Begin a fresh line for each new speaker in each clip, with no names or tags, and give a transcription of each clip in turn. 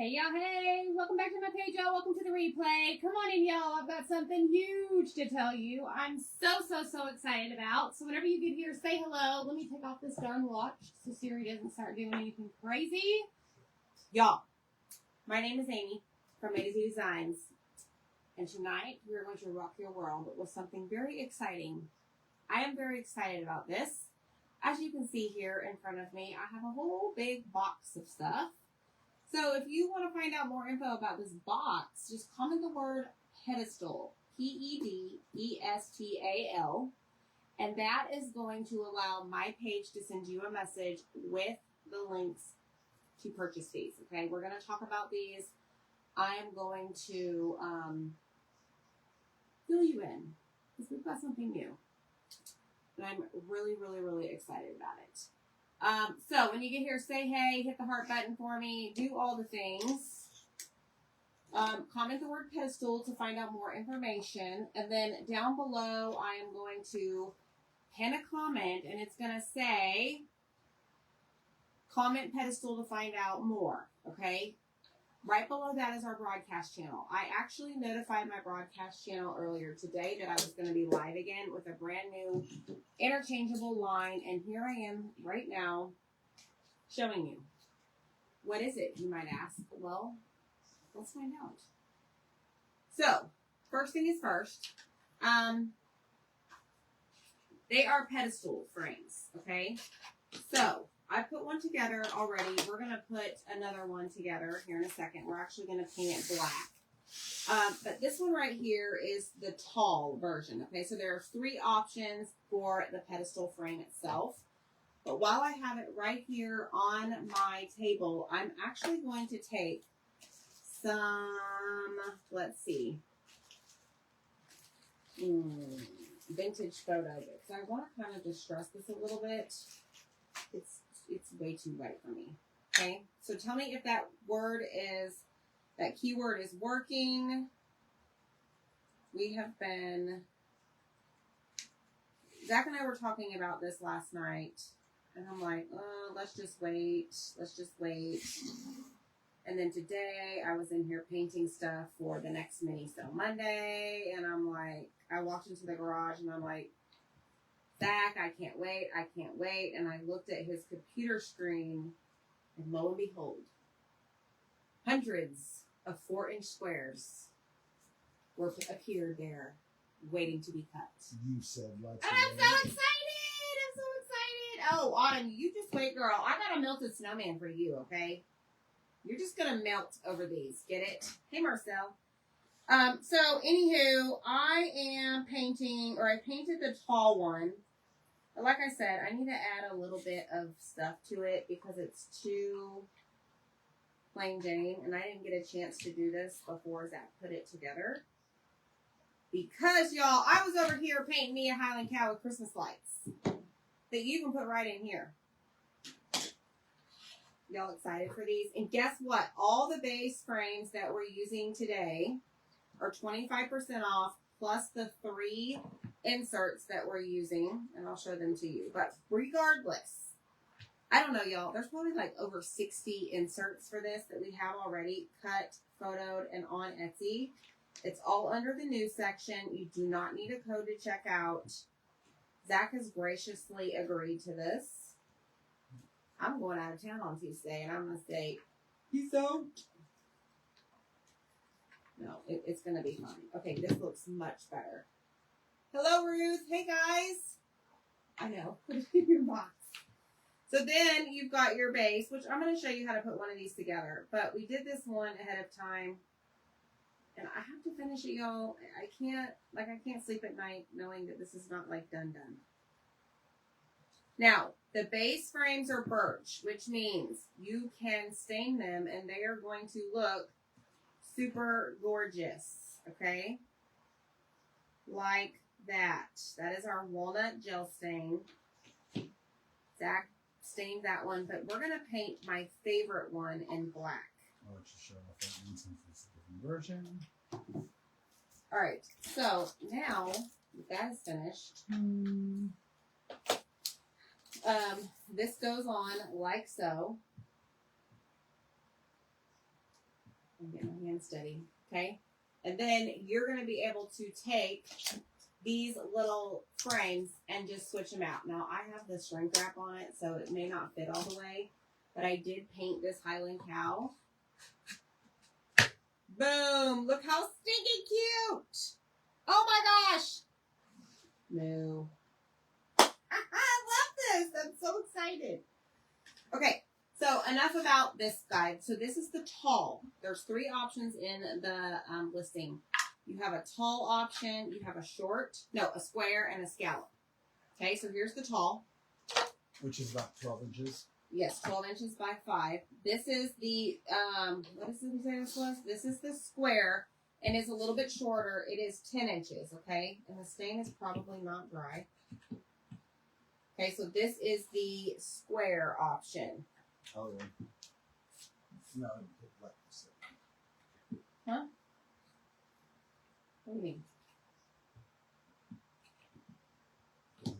Hey y'all, hey, welcome back to my page, y'all. Welcome to the replay. Come on in, y'all. I've got something huge to tell you. I'm so excited about. So whenever you get here, say hello. Let me take off this darn watch so Siri doesn't start doing anything crazy. Y'all, my name is Amy from A to Z Designs. And tonight we're going to rock your world with something very exciting. I am very excited about this. As you can see here in front of me, I have a whole big box of stuff. So if you want to find out more info about this box, just comment the word pedestal, Pedestal, and that is going to allow my page to send you a message with the links to purchase these. Okay, we're going to talk about these. I am going to fill you in because we've got something new. And I'm really excited about it. So when you get here, say hey, hit the heart button for me, do all the things. Comment the word pedestal to find out more information. And then down below, I am going to pin a comment, and it's going to say, comment pedestal to find out more, okay? Right below that is our broadcast channel. I actually notified my broadcast channel earlier today that I was going to be live again with a brand new interchangeable line. And here I am right now showing you. What is it, you might ask? Well, let's find out. So, first thing is first. They are pedestal frames, okay? So, I put one together already. We're going to put another one together here in a second. We're actually going to paint it black. But this one right here is the tall version. Okay, so there are 3 options for the pedestal frame itself. But while I have it right here on my table, I'm actually going to take some, let's see, vintage photo. Because I want to kind of distress this a little bit. It's way too white for me. Okay, so tell me if that keyword is working. Zach and I were talking about this last night, and I'm like, oh, let's just wait. And then today I was in here painting stuff for the next mini sale Monday, and I'm like, I walked into the garage and I'm like, Zach, I can't wait. And I looked at his computer screen, and lo and behold, hundreds of 4-inch squares appeared there, waiting to be cut.
You said let's.
And I'm so excited! Oh, Autumn, you just wait, girl. I got a melted snowman for you, okay? You're just gonna melt over these. Get it? Hey, Marcel. So, anywho, I painted the tall one. But like I said, I need to add a little bit of stuff to it because it's too plain Jane. And I didn't get a chance to do this before Zach put it together. Because, y'all, I was over here painting me a Highland cow with Christmas lights that you can put right in here. Y'all excited for these? And guess what? All the base frames that we're using today are 25% off plus the 3 inserts that we're using, and I'll show them to you. But regardless, I don't know, y'all. There's probably like over 60 inserts for this that we have already cut, photoed, and on Etsy. It's all under the news section. You do not need a code to check out. Zach has graciously agreed to this. I'm going out of town on Tuesday, and I'm going to say, peace out. No, it's going to be fine. Okay, this looks much better. Hello, Ruth. Hey, guys. I know. Put it in your box. So then you've got your base, which I'm going to show you how to put one of these together. But we did this one ahead of time. And I have to finish it, y'all. I can't sleep at night knowing that this is not, like, done. Now, the base frames are birch, which means you can stain them, and they are going to look super gorgeous, okay? Like that. That is our walnut gel stain. Zach stained that one, but we're going to paint my favorite one in black.
I'll let you show off that one since it's a different version.
All right, so now that is finished. This goes on like so. I'm getting my hand steady. Okay. And then you're going to be able to take these little frames and just switch them out. Now, I have the shrink wrap on it, so it may not fit all the way, but I did paint this Highland cow. Boom! Look how stinky cute! Oh my gosh! No. I love this! I'm so excited. Okay, so enough about this guide. So this is the tall. There's 3 options in the listing. You have a tall option, you have a square, and a scallop. Okay, so here's the tall.
Which is about 12 inches.
Yes, 12 inches by 5. This is the, what does it say this was? This is the square, and it's a little bit shorter. It is 10 inches, okay? And the stain is probably not dry. Okay, so this is the square option.
Oh, yeah. No, like this.
Huh? What do you mean?
Put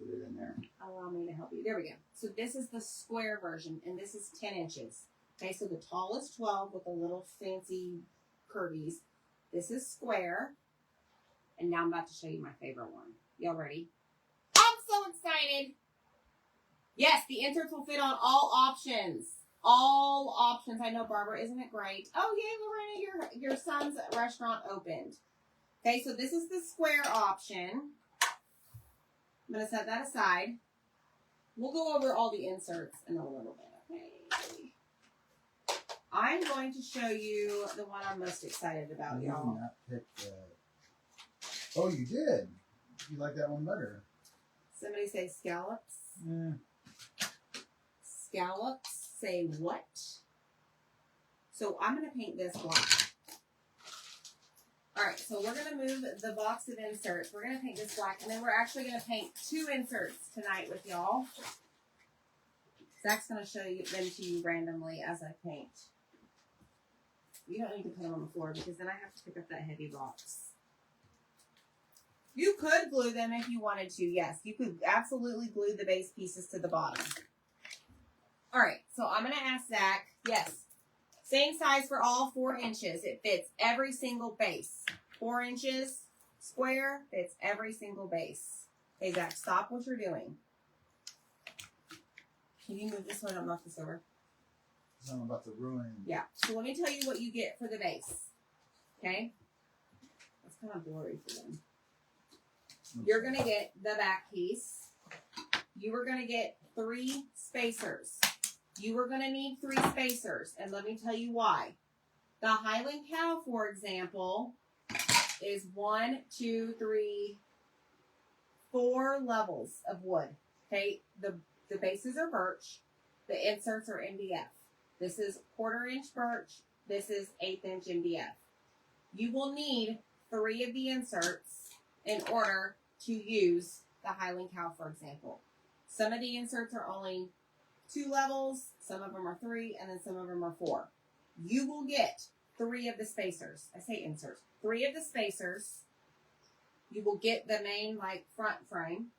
it in there.
Allow me to help you. There we go. So this is the square version, and this is 10 inches. Okay, so the tall is 12 with a little fancy curvies. This is square. And now I'm about to show you my favorite one. Y'all ready? I'm so excited. Yes, the inserts will fit on all options. All options. I know, Barbara, isn't it great? Oh, yay, Lorena, your son's restaurant opened. Okay, so this is the square option. I'm going to set that aside. We'll go over all the inserts in a little bit, okay? I'm going to show you the one I'm most excited about, y'all.
Not pick oh, you did. You like that one better.
Somebody say scallops.
Yeah.
Scallops. Say what? So I'm going to paint this black. All right, so we're going to move the box of inserts. We're going to paint this black, and then we're actually going to paint 2 inserts tonight with y'all. Zach's going to show you them to you randomly as I paint. You don't need to put them on the floor because then I have to pick up that heavy box. You could glue them if you wanted to. Yes, you could absolutely glue the base pieces to the bottom. All right, so I'm going to ask Zach. Yes, same size for all 4 inches. It fits every single base. 4 inches square fits every single base. Okay, Zach, stop what you're doing. Can you move this one? I'll knock this over.
I'm about to ruin.
Yeah, so let me tell you what you get for the base. Okay? That's kind of blurry for them. You're going to get the back piece. You are going to get 3 spacers. You are going to need 3 spacers, and let me tell you why. The Highland cow, for example, is 1, 2, 3, 4 levels of wood. Okay, the bases are birch. The inserts are MDF. This is 1/4 inch birch. This is 1/8 inch MDF. You will need 3 of the inserts in order to use the Highland cow, for example. Some of the inserts are only 2 levels, some of them are 3, and then some of them are 4. You will get 3 of the spacers. I say inserts. 3 of the spacers. You will get the main, front frame.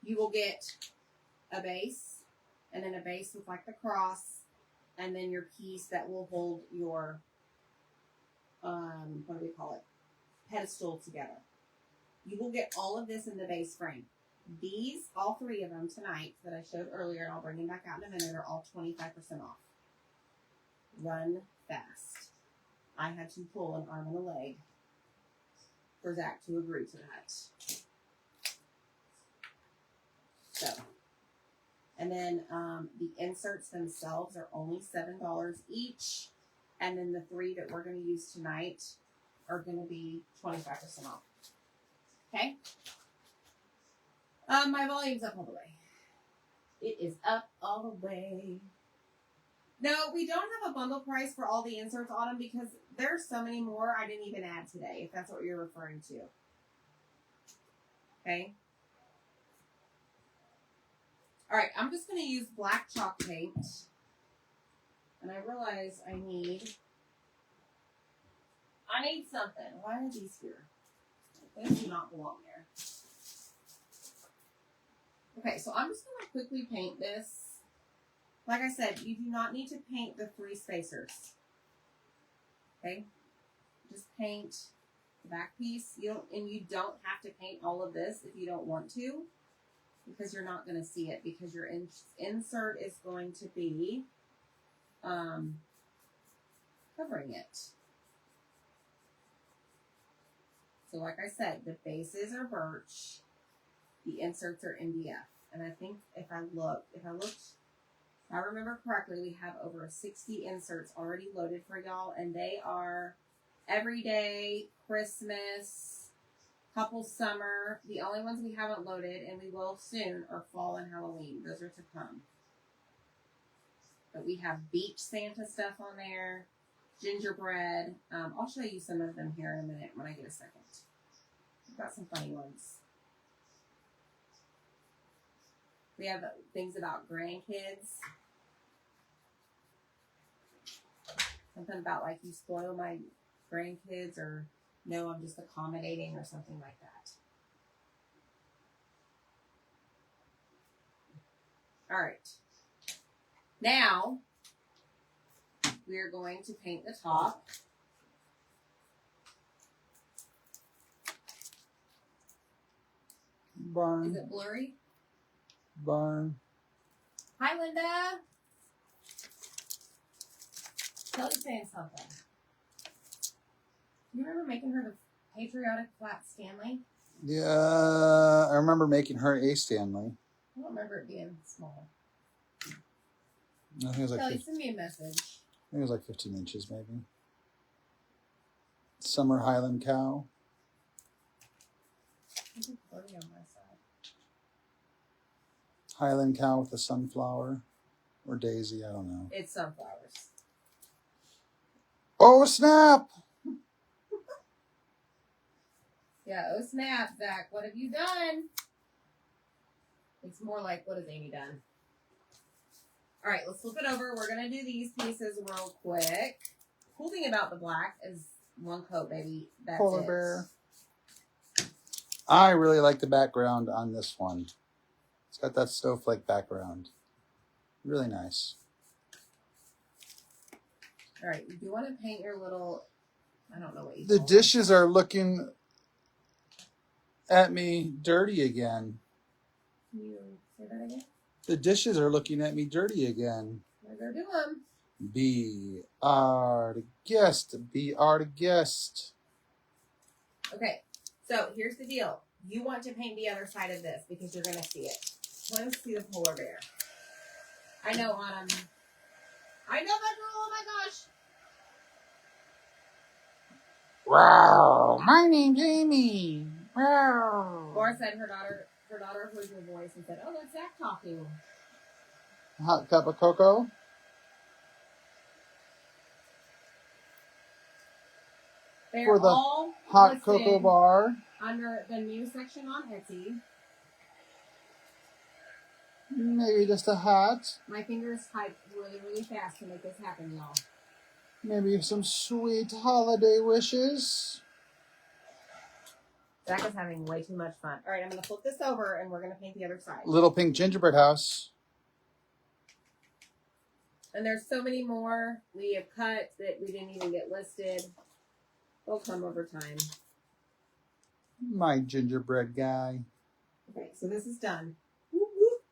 You will get a base, and then a base with, the cross, and then your piece that will hold your, what do we call it? Pedestal together. You will get all of this in the base frame. These, all 3 of them tonight that I showed earlier, and I'll bring them back out in a minute, are all 25% off. Run fast. I had to pull an arm and a leg for Zach to agree to that. So, and then the inserts themselves are only $7 each, and then the 3 that we're going to use tonight are going to be 25% off. Okay? My volume's up all the way. It is up all the way. No, we don't have a bundle price for all the inserts on them because there's so many more I didn't even add today, if that's what you're referring to. Okay? Alright, I'm just going to use black chalk paint. And I realize I need something. Why are these here? Those do not belong there. Okay, so I'm just going to quickly paint this. Like I said, you do not need to paint the 3 spacers. Okay? Just paint the back piece. You don't have to paint all of this if you don't want to, because you're not going to see it, because your insert is going to be covering it. So like I said, the bases are birch, the inserts are MDF. And I think if I remember correctly, we have over 60 inserts already loaded for y'all, and they are everyday, Christmas, couple summer. The only ones we haven't loaded, and we will soon, are fall and Halloween. Those are to come. But we have beach Santa stuff on there, gingerbread. I'll show you some of them here in a minute when I get a second. We've got some funny ones. We have things about grandkids. Something about like, you spoil my grandkids, or no, I'm just accommodating, or something like that. All right. Now, we are going to paint the top.
Barn.
Is it blurry?
Barn.
Hi, Linda. Kelly's saying something. You remember making her the patriotic flat Stanley?
Yeah, I remember making her a Stanley.
I don't remember it being small.
I think it was like
Kelly, send me a message.
I think it was like 15 inches, maybe. Summer Highland cow.
I think 40 on my side.
Highland cow with a sunflower. Or daisy, I don't know.
It's sunflowers.
Oh, snap!
Yeah, oh snap, Zach. What have you done? It's more like, what has Amy done? All right, let's flip it over. We're going to do these pieces real quick. Cool thing about the black is one coat, baby. That's
Polar
it.
bear. I really like the background on this one. It's got that snowflake background. Really nice.
All right, you do want to paint your little, I don't know what you
The
call it.
dishes are looking at me dirty again.
Can you say that again?
The dishes are looking at me dirty again.
What are they doing?
Be our guest. Be our guest.
Okay, so here's the deal. You want to paint the other side of this because you're going to see it. Let's see the polar bear. I know, Autumn. I know that girl. Oh my gosh.
Wow. My name's Amy. Wow.
Laura said her daughter heard your voice and said, "Oh, that's Zach talking."
Hot cup of cocoa.
They're
For the
all
hot cocoa
listed
bar.
under the new section on Etsy.
Maybe just a hat.
My fingers type really, really fast to make this happen, y'all.
Maybe some sweet holiday wishes.
Zach is having way too much fun. All right, I'm going to flip this over and we're going to paint the other side.
Little pink gingerbread house.
And there's so many more we have cut that we didn't even get listed. They'll come over time.
My gingerbread guy.
Okay, so this is done. Whoop, whoop.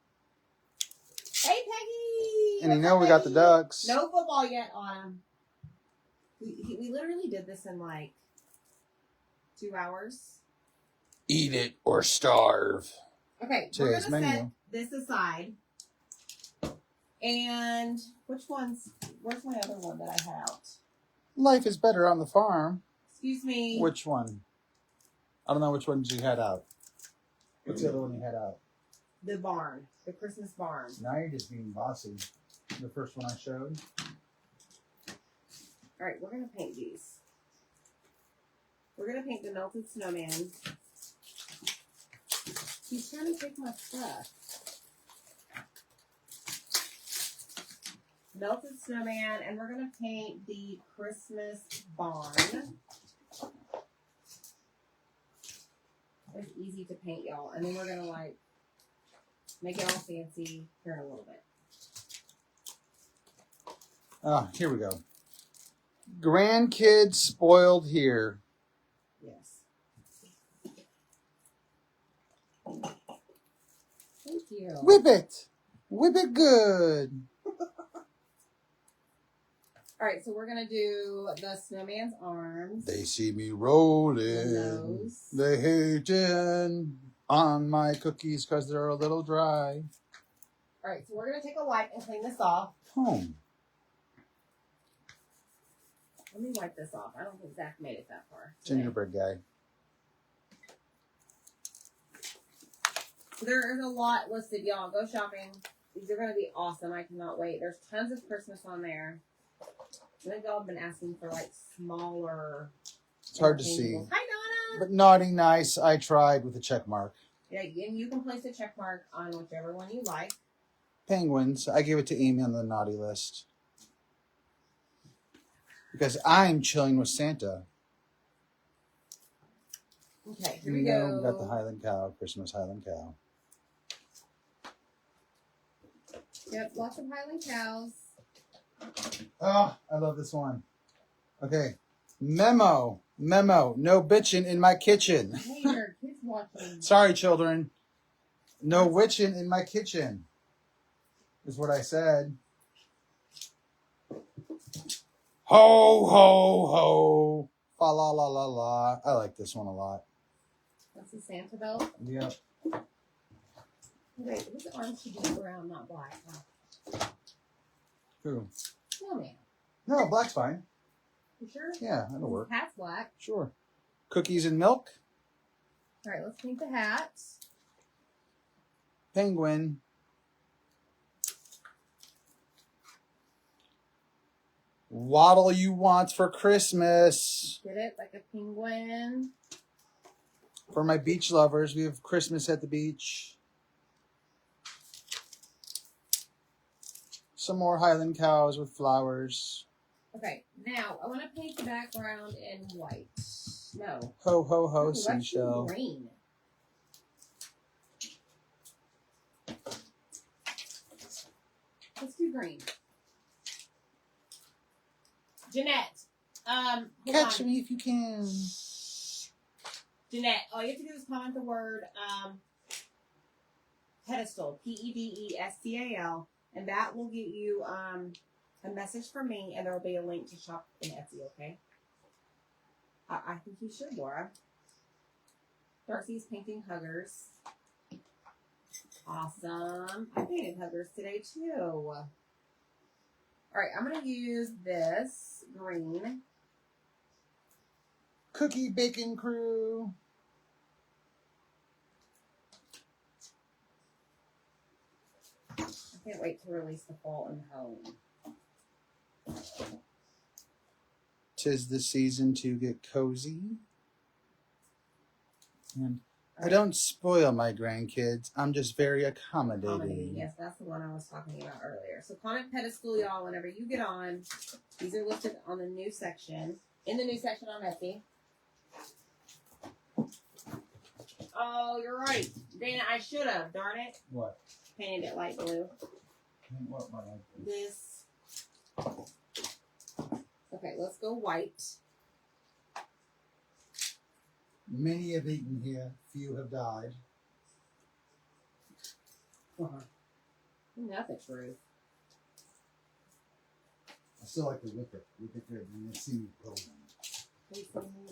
Hey, Peggy!
And you
What's
know
up,
we got the
Peggy?
ducks.
No football yet on them. We literally did this in like 2 hours.
Eat it or starve.
Okay,
Today's
we're going to
menu.
set this aside. And where's my other one that I had out?
Life is better on the farm.
Excuse me.
Which one? I don't know which one you had out. What's the other one you had out?
The barn. The Christmas barn.
Now you're just being bossy. The first one I showed.
All right, we're going to paint these. We're going to paint the melted snowman. He's trying to take my stuff. Melted snowman, and we're going to paint the Christmas barn. It's easy to paint, y'all. And then we're going to, like, make it all fancy here in a little bit.
Here we go. Grandkids spoiled here.
Yes. Thank you.
Whip it. Whip it good.
All right, so we're going to do the snowman's arms.
They see me rolling.
The nose.
They hating on my cookies because they're a little dry.
All right, so we're going to take a wipe and clean this off.
Home.
Let me wipe this off. I don't think Zach made it that far.
Gingerbread guy.
So there is a lot listed, y'all. Go shopping. These are going to be awesome. I cannot wait. There's tons of Christmas on there. I think y'all have been asking for like smaller.
It's hard to see.
Hi, Donna.
But naughty nice, I tried with a check mark.
Yeah, and you can place a check mark on whichever one you like.
Penguins, I gave it to Amy on the naughty list. Because I'm chilling with Santa.
Okay, here we go.
We got the Highland Cow, Christmas Highland Cow.
Yep, lots of Highland cows.
Oh, I love this one. Okay. Memo. No bitching in my kitchen.
Hey, there are kids watching.
Sorry, children. No witching in my kitchen. Is what I said. Ho, ho, ho. Fa la la la la. I like this one a lot.
That's the Santa belt.
Yep.
Wait, his arms should be brown, not black. Huh?
Who?
Snowman.
No, black's fine.
You sure?
Yeah, that'll work.
Hat's black.
Sure. Cookies and milk.
All right, let's paint the hat.
Penguin. Waddle you want for Christmas.
Get it? Like a penguin.
For my beach lovers, we have Christmas at the beach. Some more Highland cows with flowers.
Okay, now I want to paint the background in white. No.
Ho, ho, ho,
Ooh, let's do
seashell.
green. Let's do green. Jeanette, hold
Catch
on.
me if you can.
Jeanette, all you have to do is comment the word pedestal, Pedestal, and that will get you a message from me, and there will be a link to shop in Etsy, okay? I think you should, Laura. Darcy's painting huggers. Awesome. I painted huggers today, too. All right, I'm going to use this green.
Cookie Bacon Crew.
I can't wait to release the fall and home.
'Tis the season to get cozy. And I don't spoil my grandkids. I'm just very accommodating.
Yes, that's the one I was talking about earlier. So comment pedestal, y'all, whenever you get on. These are listed on the new section. In the new section on Etsy. Oh, you're right. Dana, I should have. Darn it.
What?
Painted it light blue.
What?
This. Okay, let's go white.
Many have eaten here, few have died.
Isn't that the truth?
I still like to whip it. Whip it good. And you see me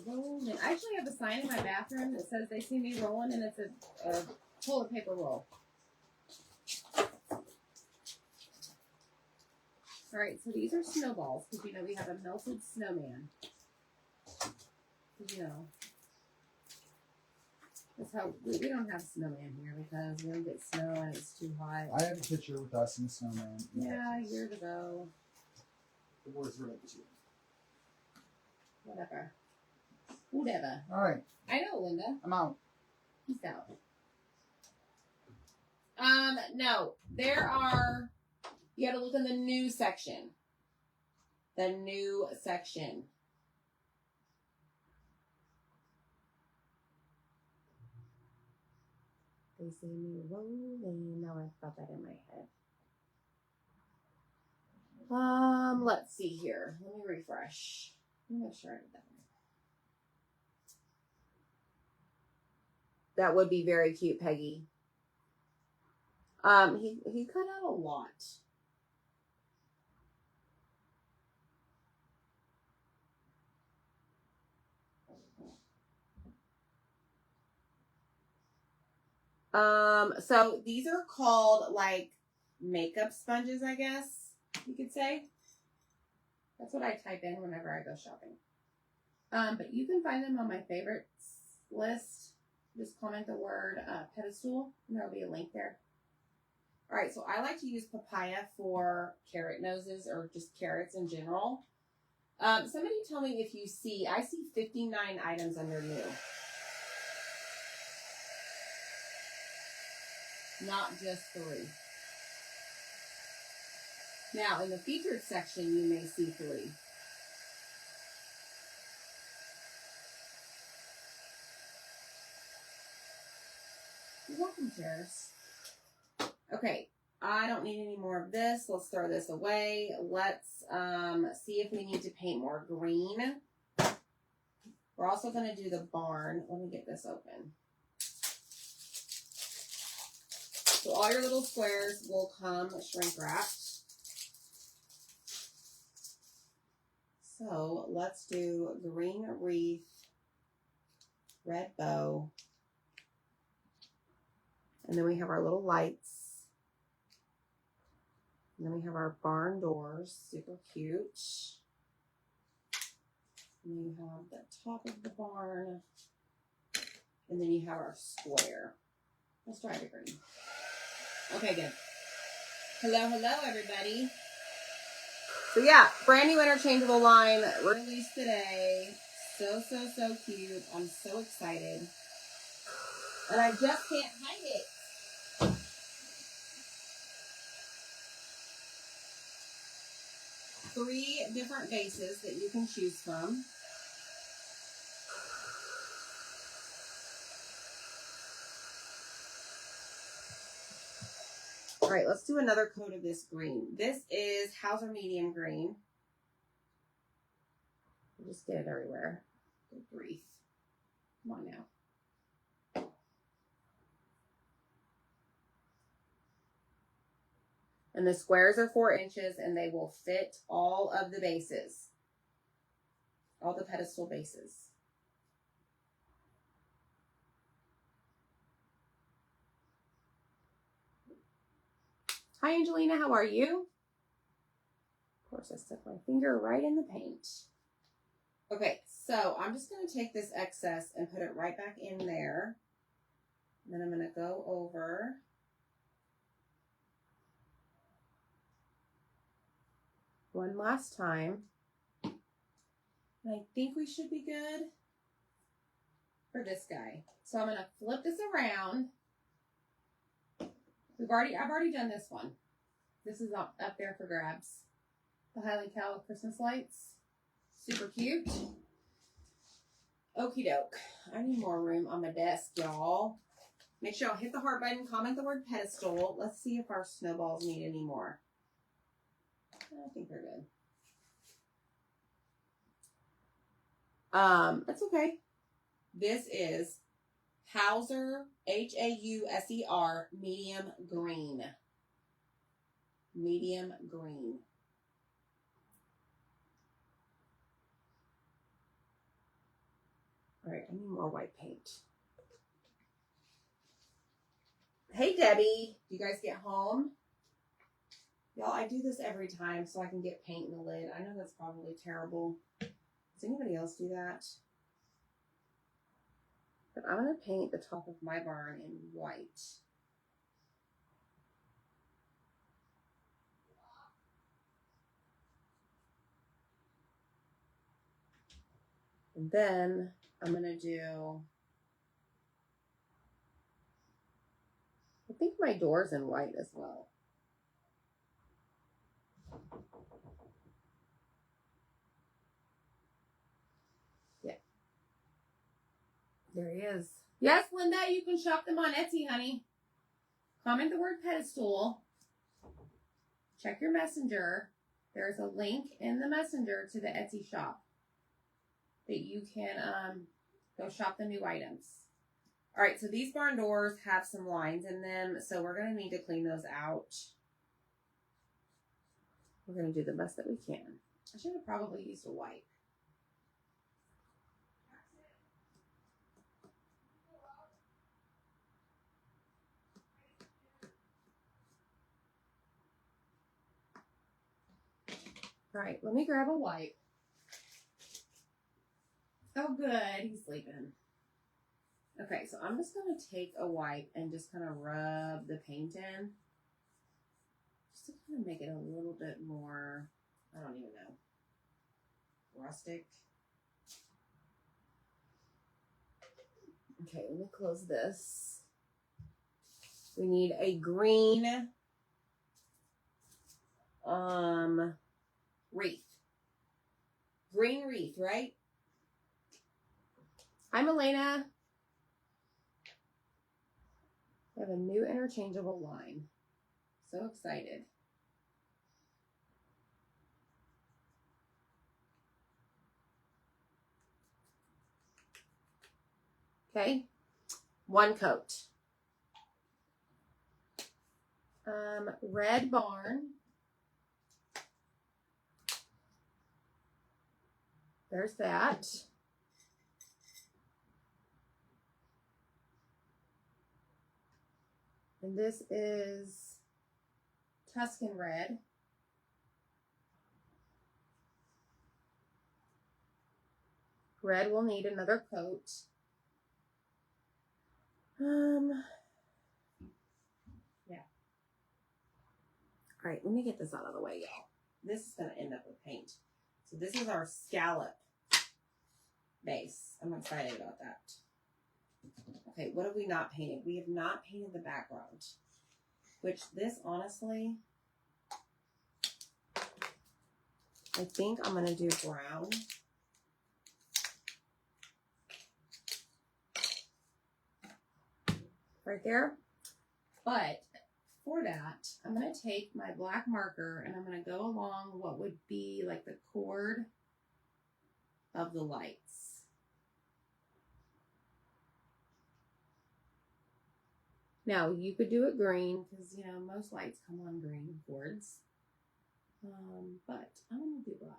rolling.
I actually have a sign in my bathroom that says they see me rolling, and it's a toilet paper roll. All right, so these are snowballs because, you know, we have a melted snowman. You know, that's how we don't have snowman here because we don't get snow and it's too hot.
I have a picture with us and the snowman.
Yeah, years ago.
The words relate to.
Whatever. Whatever.
All right.
I know, Linda.
I'm out.
Peace out. No, there are. You got to look in the new section. The new section. They see me rolling. Now I've got that in my head. Let's see here. Let me refresh. Let me make sure I did that right. That would be very cute, Peggy. He cut out a lot. So these are called like makeup sponges, I guess you could say. That's what I type in whenever I go shopping. But you can find them on my favorites list. Just comment the word pedestal, and there'll be a link there. All right, so I like to use papaya for carrot noses or just carrots in general. Somebody tell me if you see, I see 59 items under new. Not just 3. Now, in the featured section, you may see 3. You're welcome, chairs. Okay, I don't need any more of this. Let's throw this away. Let's see if we need to paint more green. We're also going to do the barn. Let me get this open. So all your little squares will come shrink wrapped. So let's do green wreath, red bow, and then we have our little lights. And then we have our barn doors, super cute. And then you have the top of the barn. And then you have our square. Let's try the green. Okay, good. Hello, everybody. So yeah, brand new interchangeable line released today. So cute. I'm so excited. And I just can't hide it. Three different bases that you can choose from. All right, let's do another coat of this green. This is Hauser Medium Green. I'll just get it everywhere. Good grief. Come on now. And the squares are 4 inches and they will fit all of the bases. All the pedestal bases. Hi, Angelina. How are you? Of course, I stuck my finger right in the paint. Okay, so I'm just going to take this excess and put it right back in there. And then I'm going to go over one last time. And I think we should be good for this guy. So I'm going to flip this around. I've already done this one. This is up there for grabs. The Highland Cow Christmas lights. Super cute. Okie doke. I need more room on my desk, y'all. Make sure y'all hit the heart button, comment the word pedestal. Let's see if our snowballs need any more. I think they're good. That's okay. This is Hauser, Hauser, medium green. Medium green. All right, I need more white paint. Hey, Debbie. You guys get home? Y'all, I do this every time so I can get paint in the lid. I know that's probably terrible. Does anybody else do that? But I'm going to paint the top of my barn in white. And then I'm going to do, I think my door's in white as well. Yeah. There he is. Yes, Linda, you can shop them on Etsy, honey. Comment the word pedestal. Check your messenger. there's a link in the messenger to the Etsy shop that you can go shop the new items. All right, so these barn doors have some lines in them, so we're going to need to clean those out. We're going to do the best that we can. I should have probably used a wipe. All right, let me grab a wipe. Oh, good, he's sleeping. Okay, so I'm just going to take a wipe and just kind of rub the paint in. Just to kind of make it a little bit more, I don't even know, rustic. Okay, let me close this. We need a green wreath. Green wreath, right? I'm Elena. We have a new interchangeable line. So excited. Okay, one coat. Red barn. There's that. And this is Tuscan red. Red will need another coat. Yeah. All right, let me get this out of the way, y'all. This is going to end up with paint. So this is our scallop base. I'm excited about that. Okay, what have we not painted? We have not painted the background, which this honestly, I think I'm going to do brown. Right there. But for that, I'm going to take my black marker and I'm going to go along what would be like the cord of the lights. Now, you could do it green because, you know, most lights come on green cords. But I'm going to do black.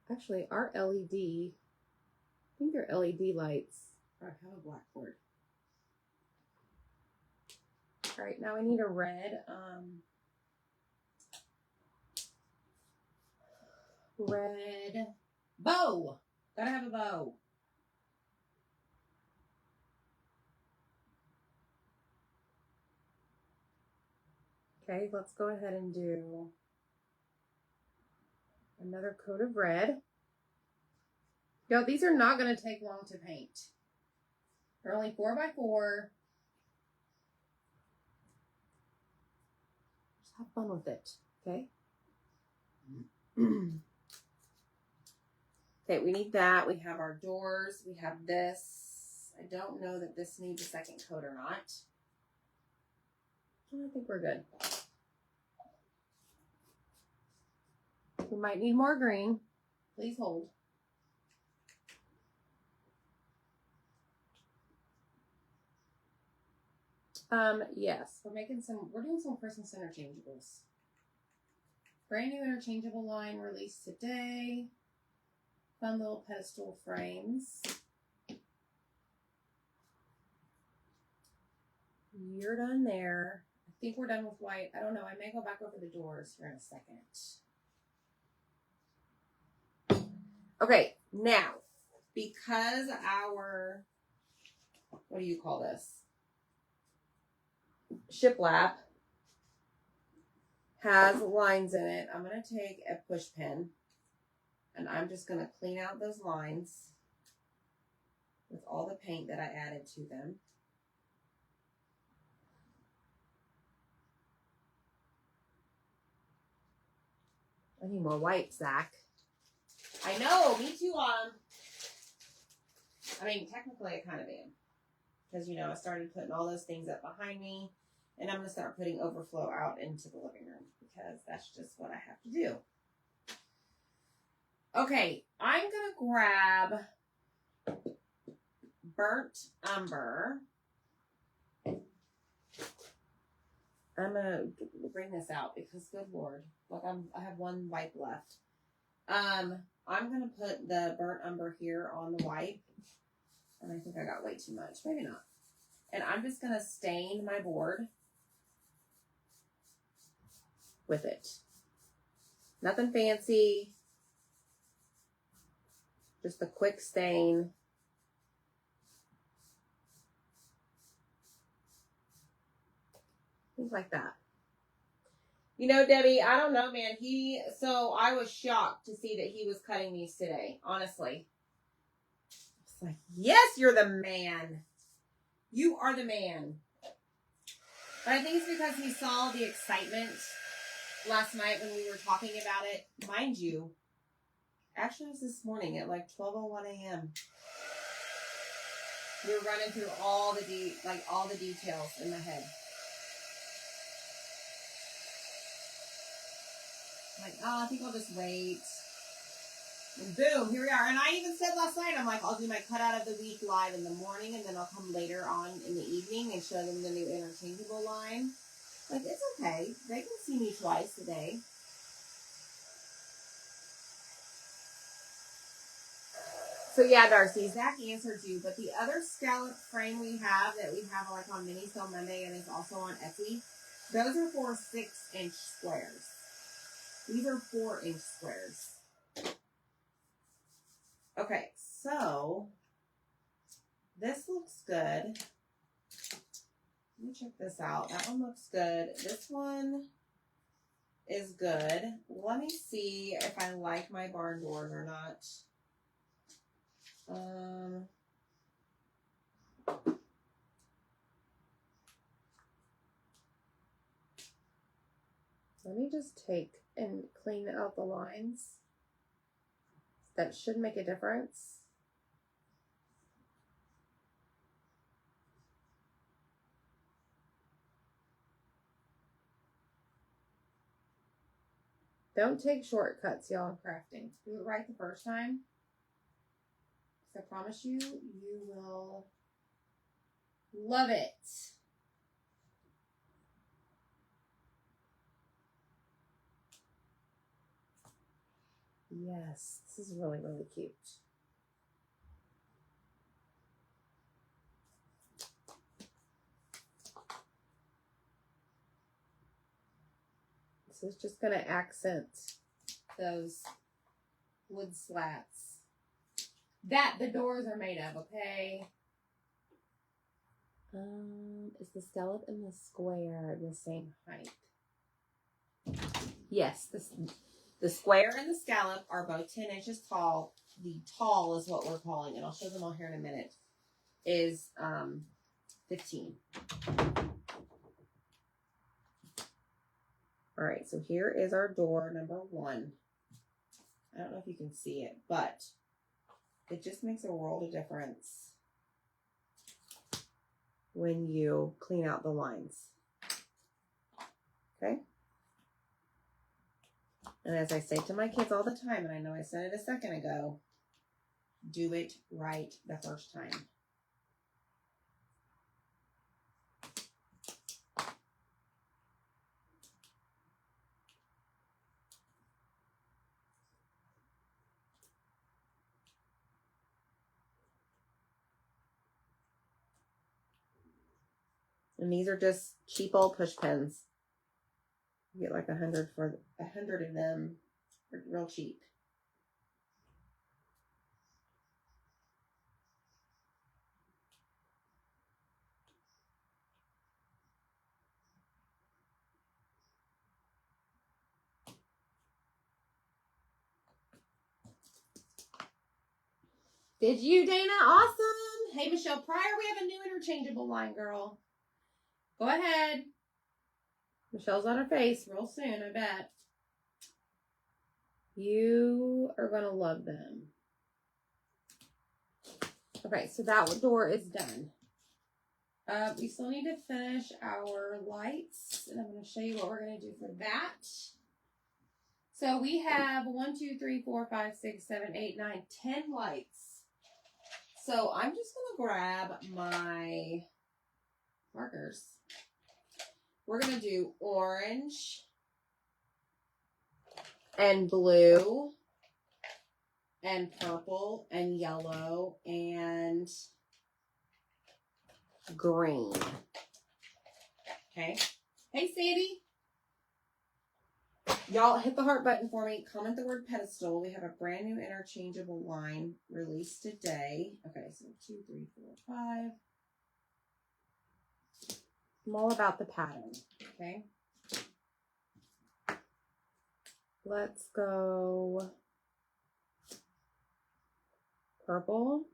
Actually, our LED, I think their LED lights have a black cord. All right, now I need a red, red bow. Gotta have a bow. Okay, let's go ahead and do another coat of red. Yo, these are not going to take long to paint. They're only 4x4. Just have fun with it, okay? Okay, we need that. We have our doors. We have this. I don't know that this needs a second coat or not. I think we're good. We might need more green. Please hold. Yes, we're doing some Christmas interchangeables. Brand new interchangeable line released today. Fun little pedestal frames. You're done there. I think we're done with white. I don't know. I may go back over the doors here in a second. Okay, now, because our, what do you call this? Shiplap has lines in it. I'm going to take a push pin and I'm just going to clean out those lines with all the paint that I added to them. I need more white, Zach. I know, me too, I mean, technically I kind of am.
because, you know, I started putting all those things up behind me, and I'm going to start putting overflow out into the living room because that's just what I have to do. Okay, I'm going to grab burnt umber. I'm going to bring this out because, good Lord, like I have one wipe left. I'm going to put the burnt umber here on the wipe. And I think I got way too much. Maybe not. And I'm just going to stain my board with it. Nothing fancy. Just a quick stain. Things like that. You know, Debbie, I don't know, man. So I was shocked to see that he was cutting these today, honestly. It's like, yes, you're the man. You are the man. But I think it's because he saw the excitement last night when we were talking about it. Mind you, actually it was this morning at like 12:01 a.m. We were running through all the details in my head. Like, oh, I think I'll just wait. And boom, here we are. And I even said last night, I'm like, I'll do my cutout of the week live in the morning, and then I'll come later on in the evening and show them the new interchangeable line. Like, it's okay. They can see me twice a day. So yeah, Darcy, Zach answered you, but the other scallop frame we have like on Mini Sale Monday and it's also on Etsy, those are for 6-inch squares. These are 4-inch squares. Okay, so this looks good. Let me check this out. That one looks good. This one is good. Let me see if I like my barn doors or not. Let me just take and clean out the lines. That should make a difference. Don't take shortcuts, y'all, in crafting. Do it right the first time. I promise you, you will love it. Yes, this is really, really cute. This is just going to accent those wood slats that the doors are made of, okay? Is the scallop and the square the same height? Yes, the square and the scallop are both 10 inches tall. The tall is what we're calling it. I'll show them all here in a minute. Is 15. All right, so here is our door number 1. I don't know if you can see it, but it just makes a world of difference when you clean out the lines. Okay? And as I say to my kids all the time, and I know I said it a second ago, do it right the first time. And these are just cheap old push pins. You get like 100 for 100 of them. They're real cheap. Did you, Dana? Awesome. Hey, Michelle Pryor, we have a new interchangeable line, girl. Go ahead. Michelle's on her face real soon, I bet. You are going to love them. Okay, so that door is done.
We still need to finish our lights, and I'm going to show you what we're going to do for that. So we have 1, 2, 3, 4, 5, 6, 7, 8, 9, 10 lights. So I'm just going to grab my markers. We're going to do orange and blue and purple and yellow and green. Okay. Hey, Sandy. Y'all hit the heart button for me. Comment the word pedestal. We have a brand new interchangeable line released today. Okay, so 2, 3, 4, 5. I'm all about the pattern. Okay. Let's go purple.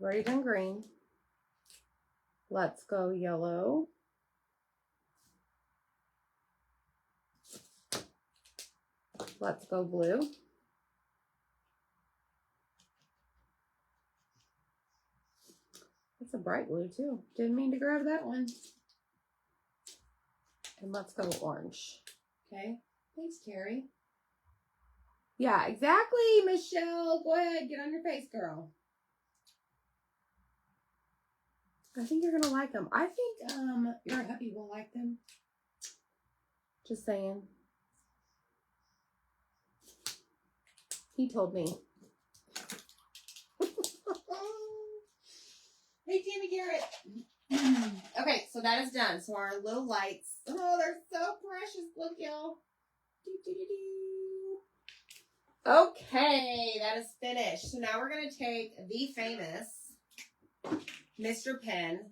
Already done green. Let's go yellow. Let's go blue. That's a bright blue too. Didn't mean to grab that one. And let's go orange. Okay. Thanks, Carrie. Yeah, exactly, Michelle. Go ahead. Get on your face, girl. I think you're going to like them. I think your hubby will like them. Just saying. He told me. Hey, Tammy Garrett. Okay, so that is done. So our little lights. Oh, they're so precious. Look, y'all. Okay, that is finished. So now we're going to take the famous Mr. Pen,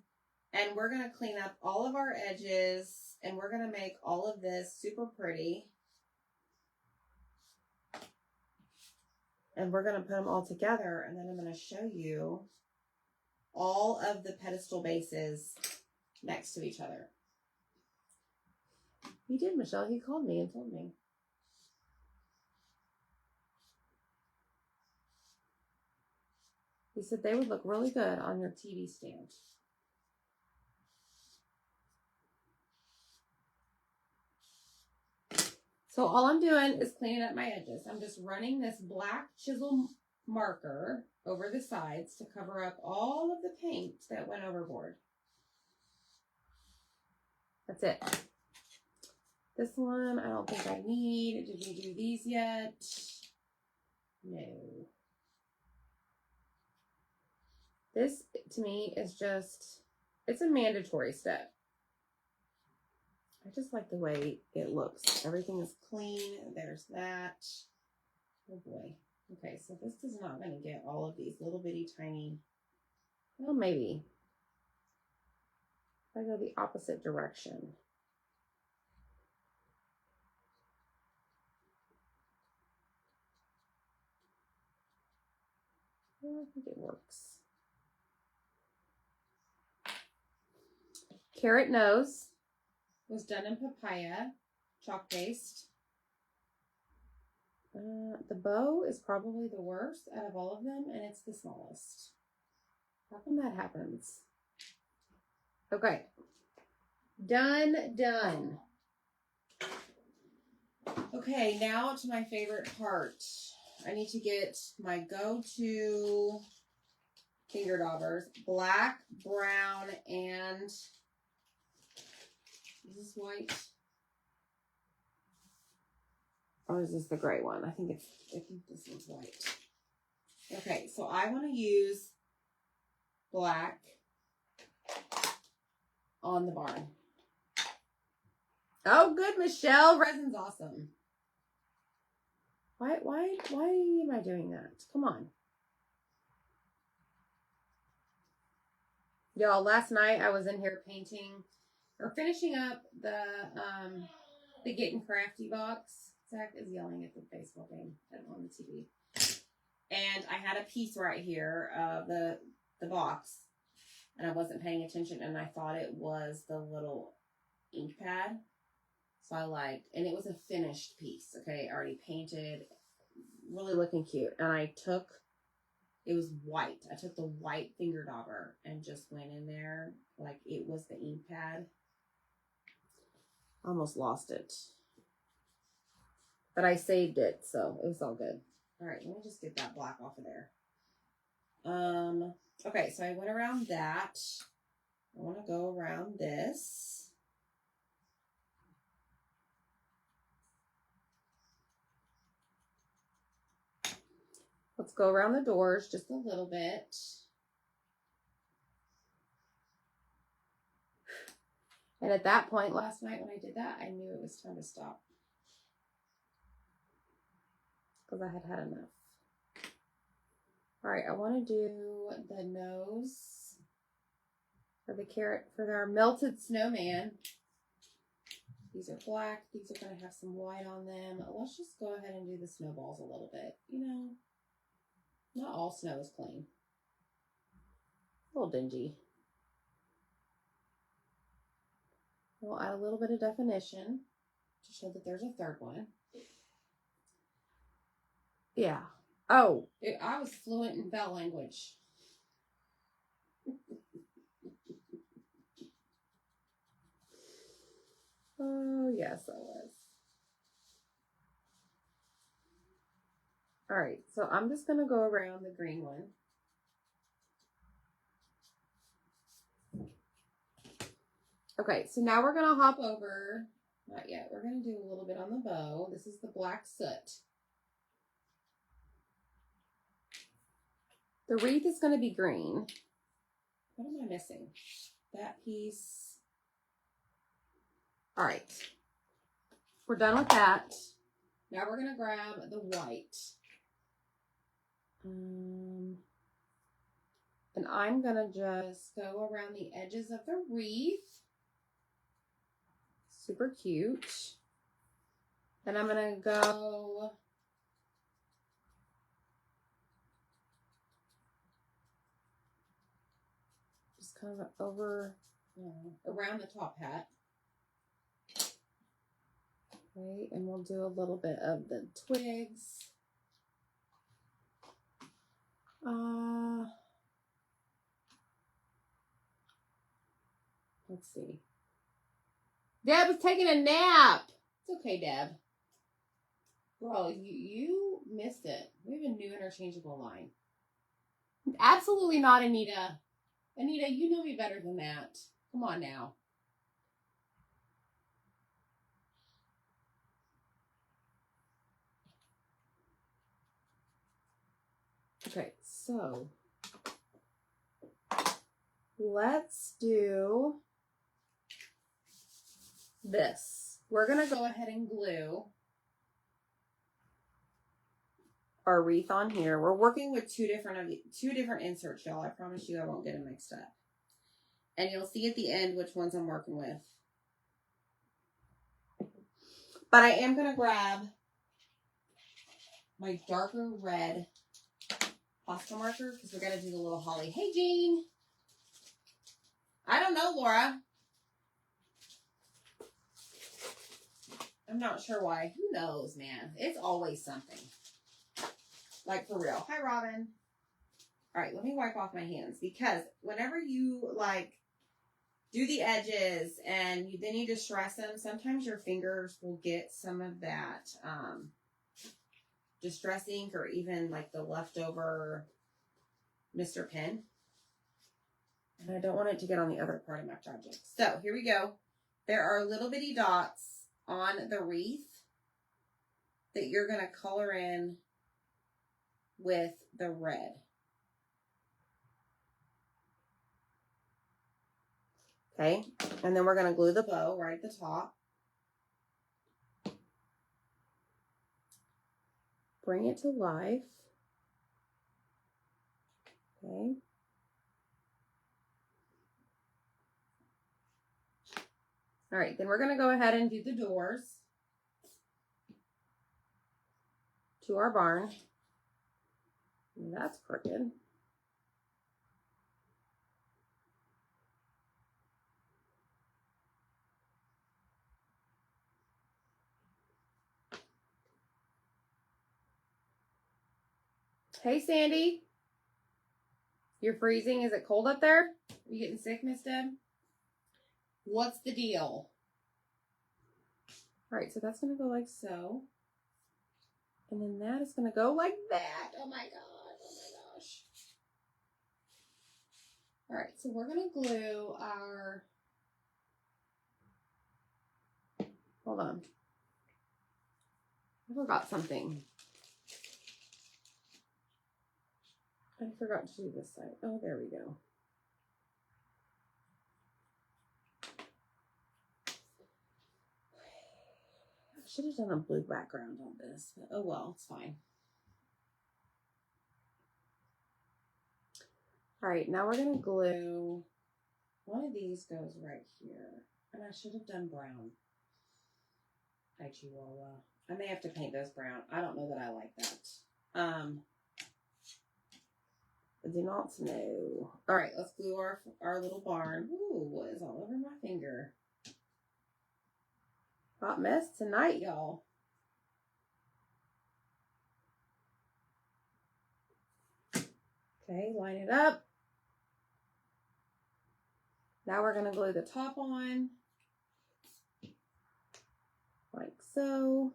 and we're going to clean up all of our edges, and we're going to make all of this super pretty. And we're going to put them all together, and then I'm going to show you all of the pedestal bases next to each other. He did, Michelle. He called me and told me. He said they would look really good on your TV stand. So all I'm doing is cleaning up my edges. I'm just running this black chisel marker over the sides to cover up all of the paint that went overboard. That's it. This one, I don't think I need. Did we do these yet? No. This, to me, is just, it's a mandatory step. I just like the way it looks. Everything is clean. There's that. Oh boy. Okay, so this is not going to get all of these little bitty tiny, well, maybe. If I go the opposite direction. I think it works. Carrot nose was done in papaya, chalk paste. The bow is probably the worst out of all of them, and it's the smallest. How come that happens? Okay. Done. Okay, now to my favorite part. I need to get my go-to finger daubers. Black, brown, and is this white? Or is this the gray one? I think this one's white. Okay, so I want to use black on the barn. Oh, good, Michelle. Resin's awesome. Why am I doing that? Come on. Y'all, last night I was in here painting or finishing up the Getting Crafty box. Zach is yelling at the baseball game on the TV. And I had a piece right here of the box, and I wasn't paying attention, and I thought it was the little ink pad. So and it was a finished piece, okay, already painted, really looking cute. And I took
It was white. I took the white finger dauber and just went in there like it was the ink pad. Almost lost it. But I saved it, so it was all good. All right, let me just get that black off of there. Okay, so I went around that. I want to go around this. Let's go around the doors just a little bit. And at that point last night when I did that, I knew it was time to stop. Because I had had enough. All right, I want to do the nose for the carrot, for our melted snowman. These are black. These are going to have some white on them. Let's just go ahead and do the snowballs a little bit. You know, not all snow is clean. A little dingy. We'll add a little bit of definition to show that there's a third one. Yeah. Oh, I was fluent in bell language. Oh, yes, I was. All right, so I'm just going to go around the green one. Okay, so now we're going to hop over. Not yet. We're going to do a little bit on the bow. This is the black soot. The wreath is going to be green. What am I missing? That piece. All right. We're done with that. Now we're going to grab the white. And I'm going to just go around the edges of the wreath. Super cute. Then I'm going to go just kind of over, around the top hat. Okay, and we'll do a little bit of the twigs. Let's see. Deb was taking a nap. It's okay, Deb. Bro, you missed it. We have a new interchangeable line. Absolutely not, Anita. Anita, you know me better than that. Come on now. Okay, so let's do this. We're going to go ahead and glue our wreath on here. We're working with two different inserts, y'all. I promise you I won't get them mixed up. And you'll see at the end which ones I'm working with. But I am going to grab my darker red Posca marker because we're going to do the little holly. Hey, Jean. I don't know, Laura. I'm not sure why. Who knows, man? It's always something. Like, for real. Hi, Robin. All right, let me wipe off my hands because whenever you, like, do the edges and then you distress them, sometimes your fingers will get some of that distress ink or even, like, the leftover Mr. Pen. And I don't want it to get on the other part of my project. So, here we go. There are little bitty dots on the wreath that you're going to color in with the red. Okay, and then we're going to glue the bow right at the top. Bring it to life. Okay. All right, then we're going to go ahead and do the doors to our barn. That's crooked. Hey, Sandy. You're freezing? Is it cold up there?
Are you getting sick, Miss Deb? What's the deal?
All right, so that's going to go like so. And then that is going to go like that. Oh my God. Oh my gosh.
All right, so we're going to glue our...
Hold on. I forgot something. I forgot to do this side. Oh, there we go. I should have done a blue background on this, but oh well, it's fine. All right, now we're going to glue. One of these goes right here. And I should have done brown. Hi, Chihuahua. I may have to paint those brown. I don't know that I like that. I do not know. All right, let's glue our little barn. Ooh, what is all over my finger? Hot mess tonight, y'all. Okay, line it up. Now we're going to glue the top on. Like so.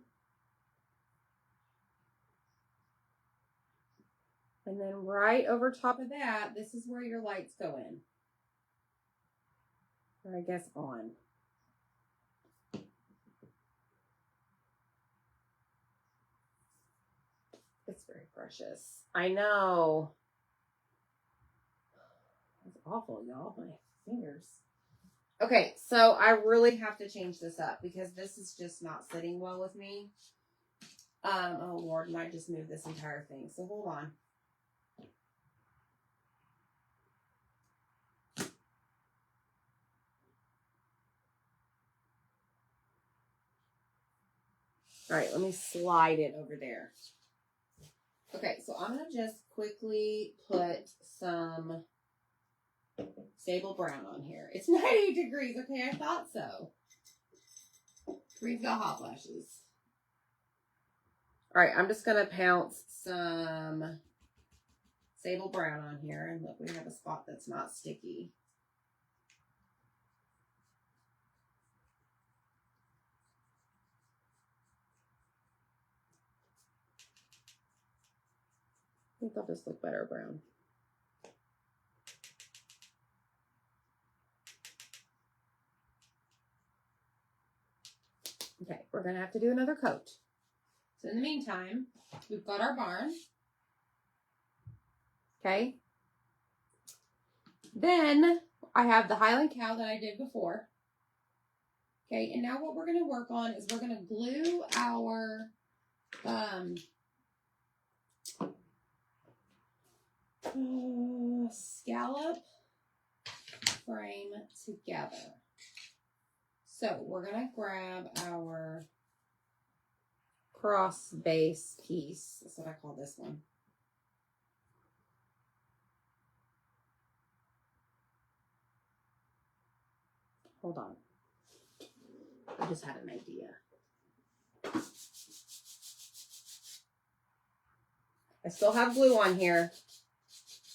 And then right over top of that, this is where your lights go in. Or I guess on. It's very precious. I know. That's awful, y'all. My fingers. Okay, so I really have to change this up because this is just not sitting well with me. Oh Lord, and I just moved this entire thing. So hold on. All right, let me slide it over there. Okay, so I'm going to just quickly put some sable brown on here. It's 98 degrees. Okay, I thought so.
We've got hot flashes.
All right, I'm just going to pounce some sable brown on here. And look, we have a spot that's not sticky. I think they'll just look better brown. Okay, we're going to have to do another coat.
So in the meantime, we've got our barn.
Okay. Then I have the Highland cow that I did before. Okay, and now what we're going to work on is we're going to glue our scallop frame together. So we're going to grab our cross base piece. That's what I call this one. Hold on. I just had an idea. I still have glue on here.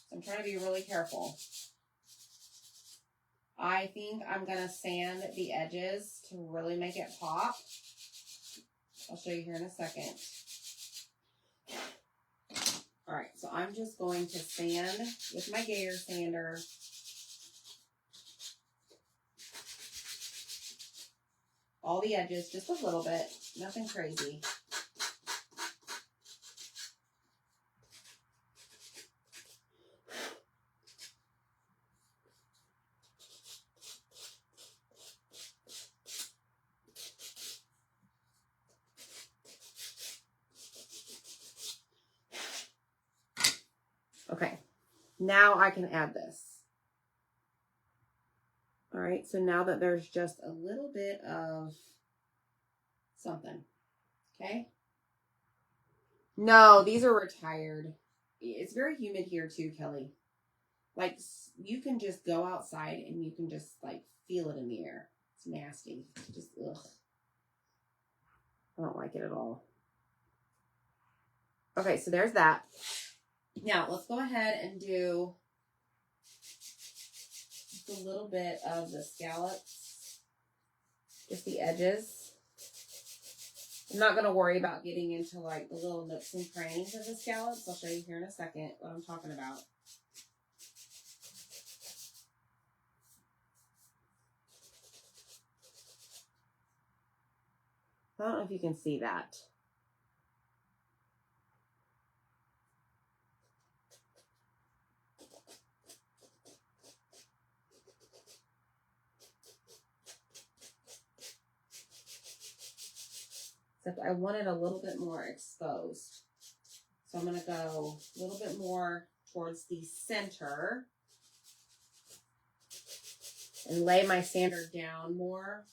So I'm trying to be really careful. I think I'm going to sand the edges to really make it pop. I'll show you here in a second. All right, so I'm just going to sand with my gator sander. All the edges, just a little bit, nothing crazy. Okay, now I can add this. All right, so now that there's just a little bit of something, okay? No, these are retired. It's very humid here too, Kelly. Like, you can just go outside and you can just, like, feel it in the air. It's nasty. Just, ugh. I don't like it at all. Okay, so there's that. Now, let's go ahead and do a little bit of the scallops, just the edges. I'm not going to worry about getting into like the little nooks and crannies of the scallops. I'll show you here in a second what I'm talking about. I don't know if you can see that. Except I want it a little bit more exposed. So I'm going to go a little bit more towards the center and lay my sander down more.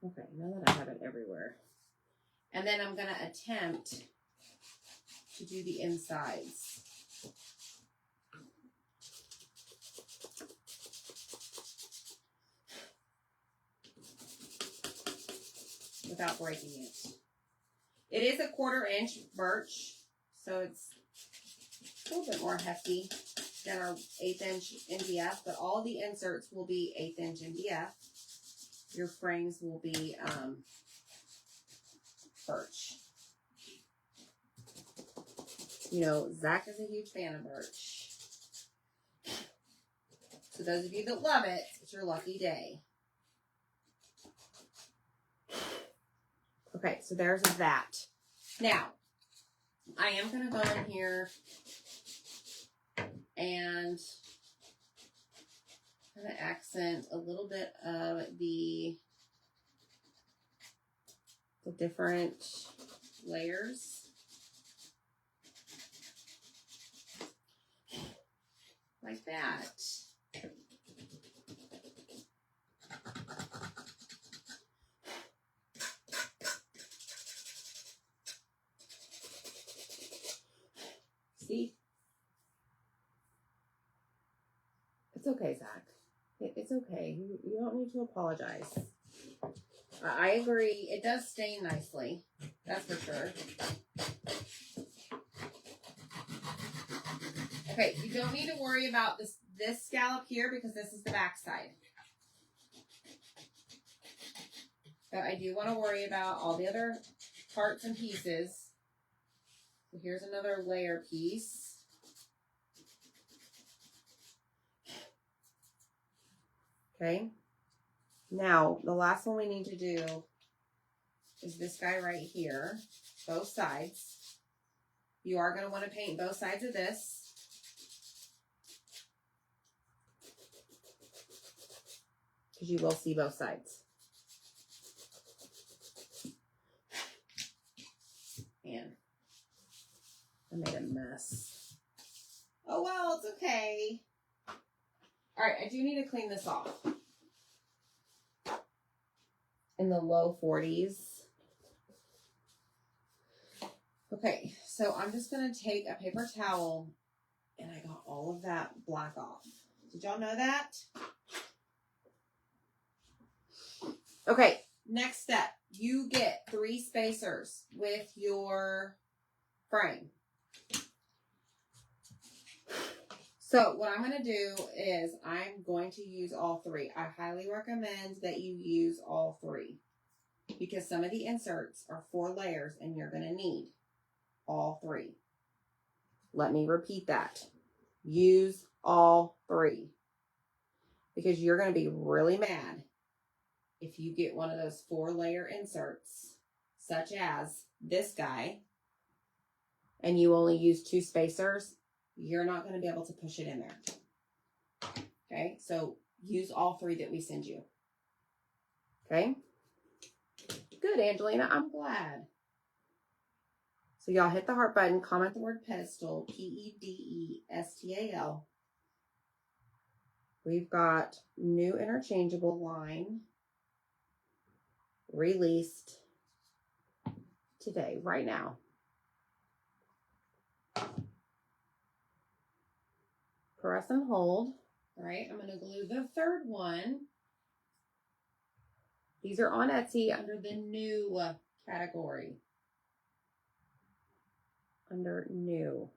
Okay, now that I have it everywhere. And then I'm going to attempt to do the insides. Without breaking it. It is a 1/4 inch birch, so it's a little bit more hefty than our 1/8 inch MDF, but all the inserts will be 1/8 inch MDF. Your frames will be birch. You know, Zach is a huge fan of birch. So those of you that love it, it's your lucky day. Okay, so there's that. Now, I am going to go in here and kind of accent a little bit of the different layers. Like that. See? It's okay, Zach. It's okay. You don't need to apologize. I agree. It does stain nicely. That's for sure. Okay, you don't need to worry about this scallop here because this is the back side. But I do want to worry about all the other parts and pieces. So here's another layer piece. Okay. Now, the last one we need to do is this guy right here, both sides. You are going to want to paint both sides of this. Because you will see both sides. Man, I made a mess. Oh, well, it's okay. All right, I do need to clean this off. In the low 40s. Okay, so I'm just going to take a paper towel and I got all of that black off. Did y'all know that? Okay, next step. You get 3 spacers with your frame. So what I'm going to do is I'm going to use all 3. I highly recommend that you use all 3 because some of the inserts are 4 layers and you're going to need all 3. Let me repeat that. Use all 3 because you're going to be really mad if you get one of those 4-layer inserts, such as this guy, and you only use 2 spacers. You're not going to be able to push it in there. Okay, so use all 3 that we send you. Okay? Good, Angelina. I'm glad. So y'all hit the heart button, comment the word pedestal, Pedestal. We've got new interchangeable line released today, right now. Press and hold
All right, I'm going to glue the third one. These are on Etsy under the new category. Under new.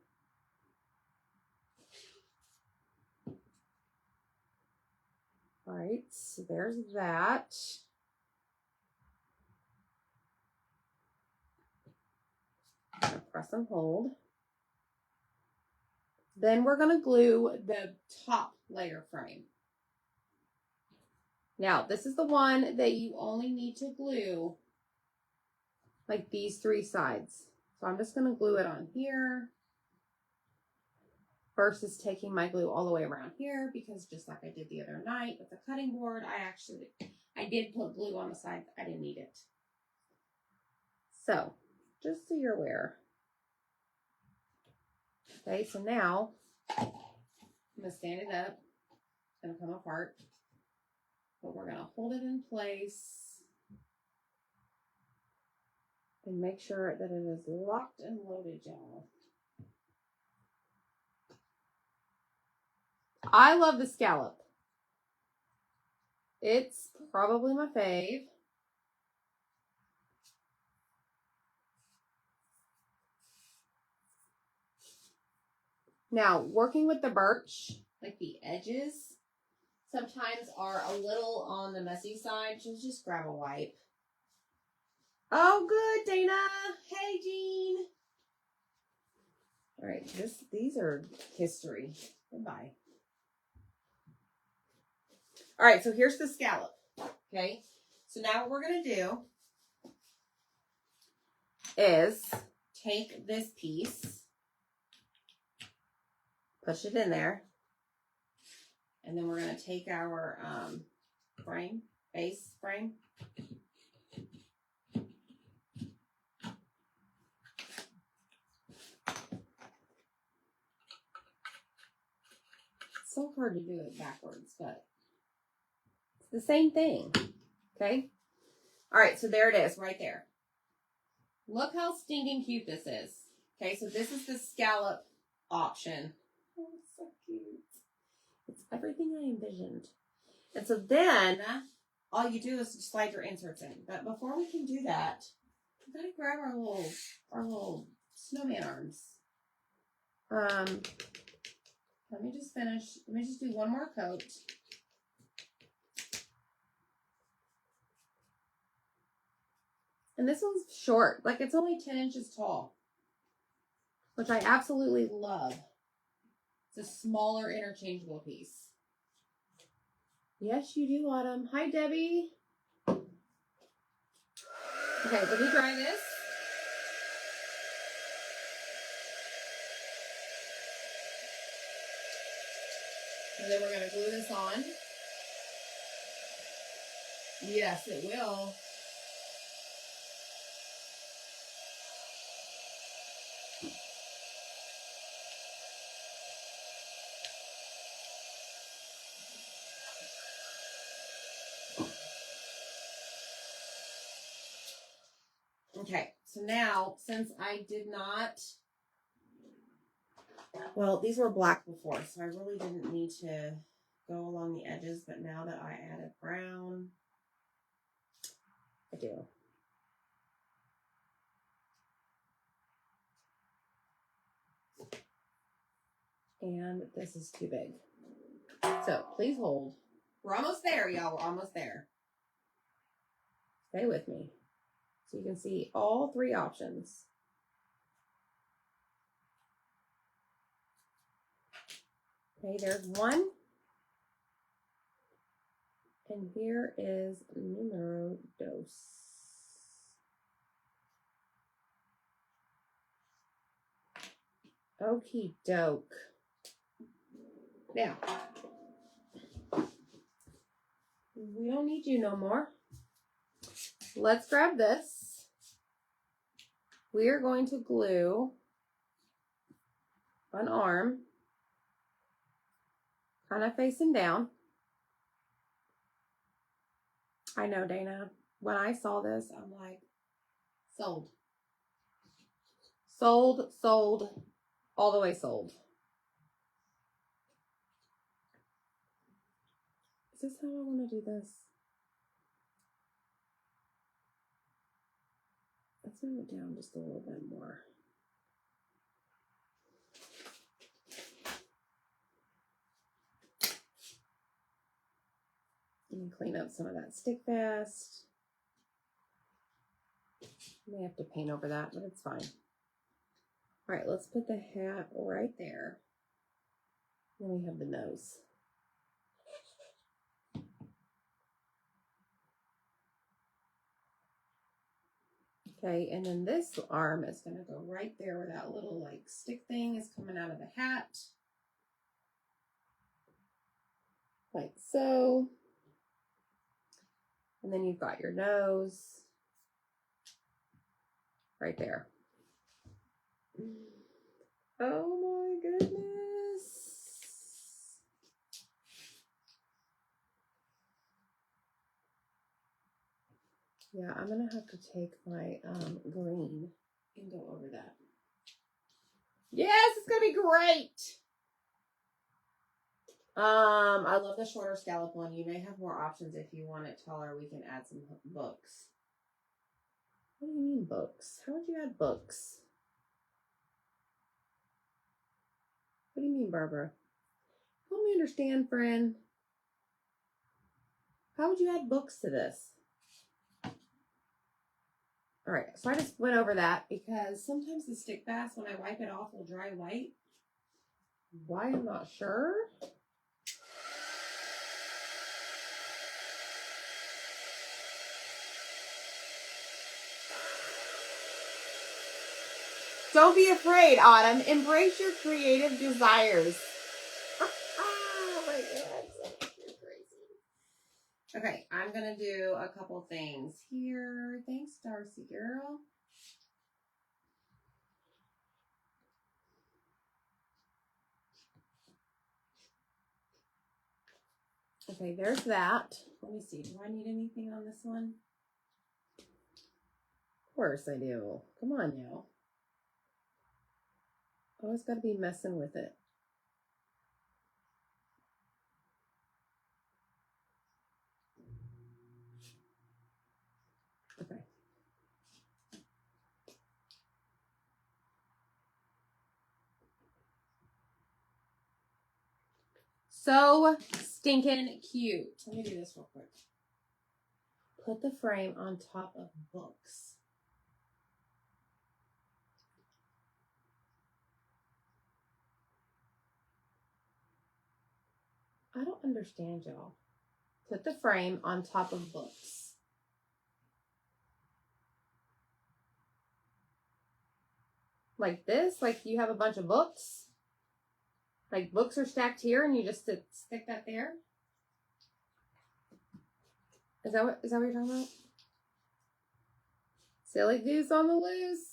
All right, so there's that. I'm gonna press and hold. Then we're gonna glue the top layer frame. Now, this is the one that you only need to glue like these three sides. So I'm just gonna glue it on here versus taking my glue all the way around here, because just like I did the other night with the cutting board, I did put glue on the side. I didn't need it. So just so you're aware. Okay, so now I'm gonna stand it up. It's gonna come apart, but we're gonna hold it in place and make sure that it is locked and loaded, y'all. I love the scallop. It's probably my fave. Now, working with the birch, like the edges, sometimes are a little on the messy side. Just grab a wipe. Oh, good, Dana. Hey, Jean. All right, these are history. Goodbye. All right, so here's the scallop. Okay, so now what we're going to do is take this piece, push it in there, and then we're going to take our base frame. It's so hard to do it backwards, but it's the same thing. Okay. All right, so there it is right there. Look how stinking cute this is. Okay, so this is the scallop option. Oh, it's so cute. It's everything I envisioned. And so then all you do is just slide your inserts in. But before we can do that, we gotta grab our little snowman arms. Let me just finish. Let me just do one more coat. And this one's short, like it's only 10 inches tall, which I absolutely love. It's a smaller interchangeable piece. Yes, you do, Autumn. Hi, Debbie. Okay, let me dry this. And then we're going to glue this on. Yes, it will. Okay, so now, since I did not, well, these were black before, so I really didn't need to go along the edges, but now that I added brown, I do. And this is too big. So please hold. We're almost there, y'all. We're almost there. Stay with me. So you can see all three options. Okay, there's one. And here is numero dos. Okie doke. Now, we don't need you no more. Let's grab this. We are going to glue an arm kind of facing down. I know, Dana. When I saw this, I'm like, sold. Sold, sold, all the way sold.
this how I want to do this? Let's move it down just a little bit more. Let me clean up some of that stick fast. May have to paint over that, but it's fine. All right, let's put the hat right there. Then we have the nose. Okay, and then this arm is going to go right there where that little like stick thing is coming out of the hat. Like so. And then you've got your nose right there. Oh my goodness. Yeah, I'm going to have to take my green and go over that. Yes, it's going to be great. I love the shorter scallop one. You may have more options if you want it taller. We can add some books. What do you mean books? How would you add books? What do you mean, Barbara? Help me understand, friend. How would you add books to this? All right, so I just went over that because sometimes the stick bass, when I wipe it off, will dry white. Why, I'm not sure. Oh Don't be afraid, Autumn. Embrace your creative desires. Oh my God, you're crazy. Okay, I'm going to do a couple things here. Thanks, Darcy girl. Okay, there's that. Let me see. Do I need anything on this one? Of course I do. Come on now. Always got to be messing with it. Okay. So stinking cute. Let me do this real quick. Put the frame on top of books. I don't understand, y'all. Put the frame on top of books. Like this? Like you have a bunch of books? Like books are stacked here and you just stick that there? Is that what you're talking about? Silly goose on the loose.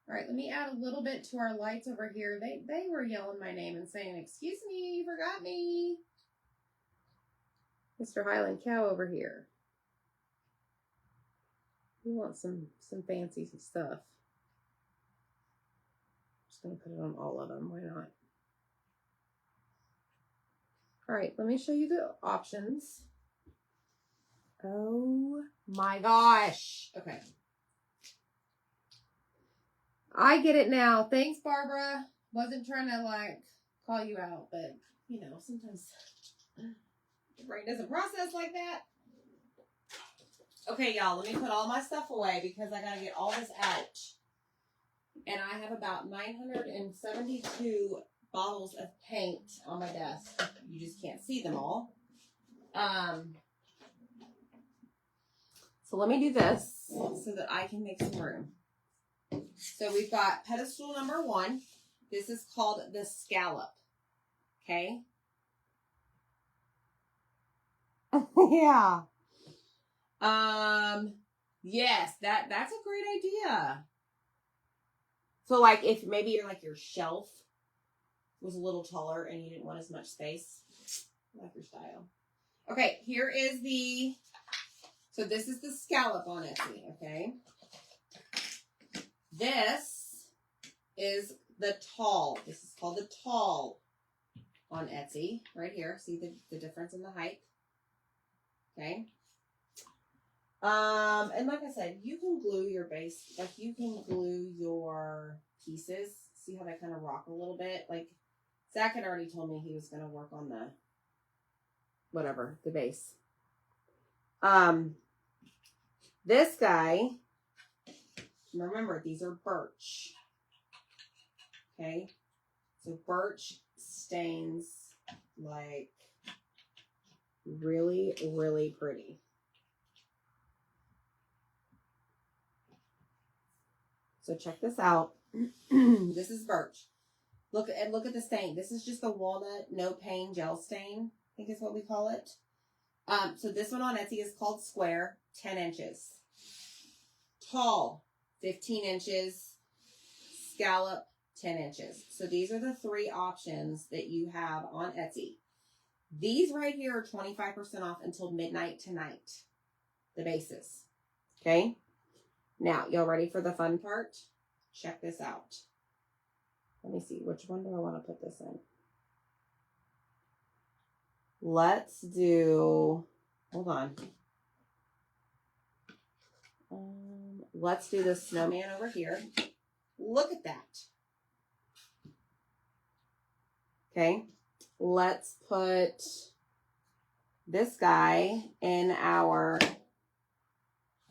All right, let me add a little bit to our lights over here. They were yelling my name and saying, "Excuse me, you forgot me." Mr. Highland Cow over here. You want some fancy stuff. Just gonna put it on all of them. Why not? All right, let me show you the options. Oh my gosh. Okay. I get it now. Thanks, Barbara. Wasn't trying to like call you out, but you know, sometimes the brain doesn't process like that. Okay, y'all, let me put all my stuff away because I gotta get all this out. And I have about 972 bottles of paint on my desk. You just can't see them all. So let me do this so that I can make some room. So we've got pedestal number 1. This is called the scallop. Okay. Yeah. Yes, that's a great idea. So like if maybe your shelf was a little taller and you didn't want as much space, I like your style. Okay, here is so this is the scallop on Etsy, okay? This is the tall. This is called the tall on Etsy, right here. See the difference in the height? Okay. And like I said, you can glue your base, like you can glue your pieces. See how they kind of rock a little bit? Like Zach had already told me he was going to work on the, whatever, the base. This guy, remember, these are birch. Okay. So birch stains like really, really pretty. So check this out. This is birch. Look at the stain. This is just the walnut no pain gel stain, I think is what we call it. So this one on Etsy is called Square, 10 inches. Tall, 15 inches. Scallop, 10 inches. So these are the 3 options that you have on Etsy. These right here are 25% off until midnight tonight. The bases. Okay? Now, y'all ready for the fun part? Check this out. Let me see. Which one do I want to put this in? Let's do... Hold on. Let's do the snowman over here. Look at that. Okay. Let's put this guy in our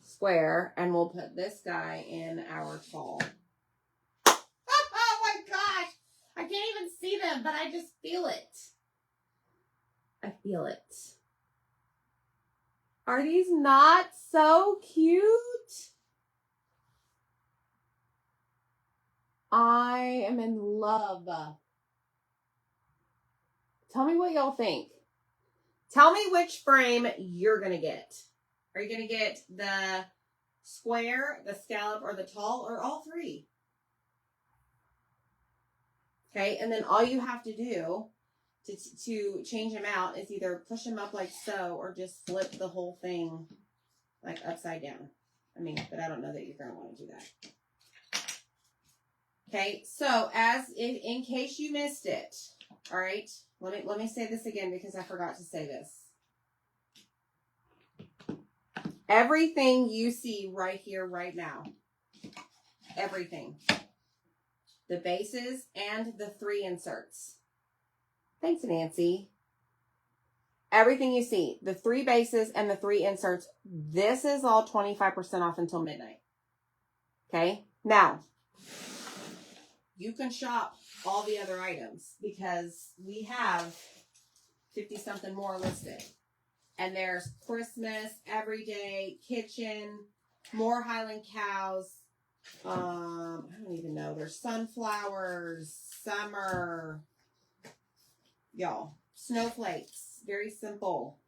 square, and we'll put this guy in our tall. Oh my gosh! I can't even see them, but I just feel it. I feel it. Are these not so cute? I am in love. Tell me what y'all think. Tell me which frame you're going to get. Are you going to get the square, the scallop, or the tall, or all 3? Okay, and then all you have to do to change them out is either push them up like so, or just flip the whole thing like upside down. I mean, but I don't know that you're going to want to do that. Okay, so in case you missed it, all right, let me say this again because I forgot to say this. Everything you see right here, right now, everything, the bases and the 3 inserts. Thanks, Nancy. Everything you see, the 3 bases and the 3 inserts, this is all 25% off until midnight. Okay, now you can shop all the other items because we have 50 something more listed. And there's Christmas, everyday, kitchen, more Highland cows. I don't even know. There's sunflowers, summer. Y'all, snowflakes, very simple.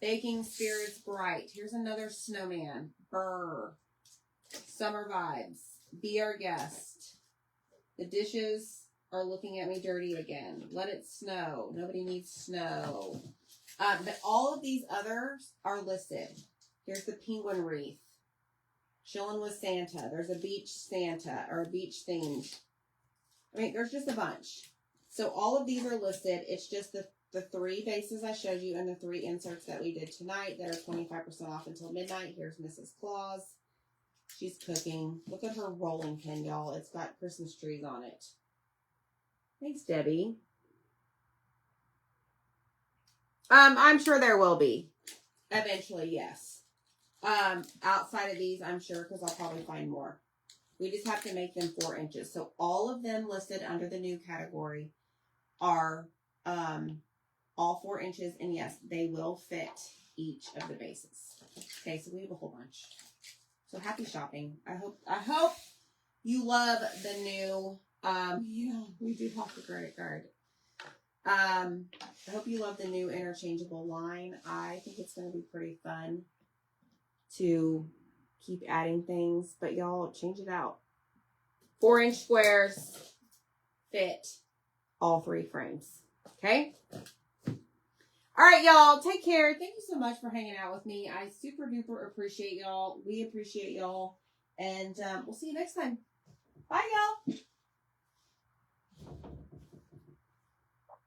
Baking spirits bright. Here's another snowman. Burr. Summer vibes. Be our guest. The dishes are looking at me dirty again. Let it snow. Nobody needs snow. But all of these others are listed. Here's the penguin wreath. Chilling with Santa. There's a beach Santa or a beach themed. I mean, there's just a bunch. So all of these are listed. It's just the 3 bases I showed you and the 3 inserts that we did tonight that are 25% off until midnight. Here's Mrs. Claus. She's cooking. Look at her rolling pin, y'all. It's got Christmas trees on it. Thanks, Debbie. I'm sure there will be. Eventually, yes. Outside of these, I'm sure, because I'll probably find more. We just have to make them 4 inches. So all of them listed under the new category are all 4 inches. And yes, they will fit each of the bases. Okay, so we have a whole bunch. So happy shopping. I hope you love the new, yeah, we do have the credit card. I hope you love the new interchangeable line. I think it's going to be pretty fun to keep adding things, but y'all change it out. 4-inch squares fit all 3 frames. Okay? All right, y'all. Take care. Thank you so much for hanging out with me. I super duper appreciate y'all. We appreciate y'all. And we'll see you next time. Bye, y'all.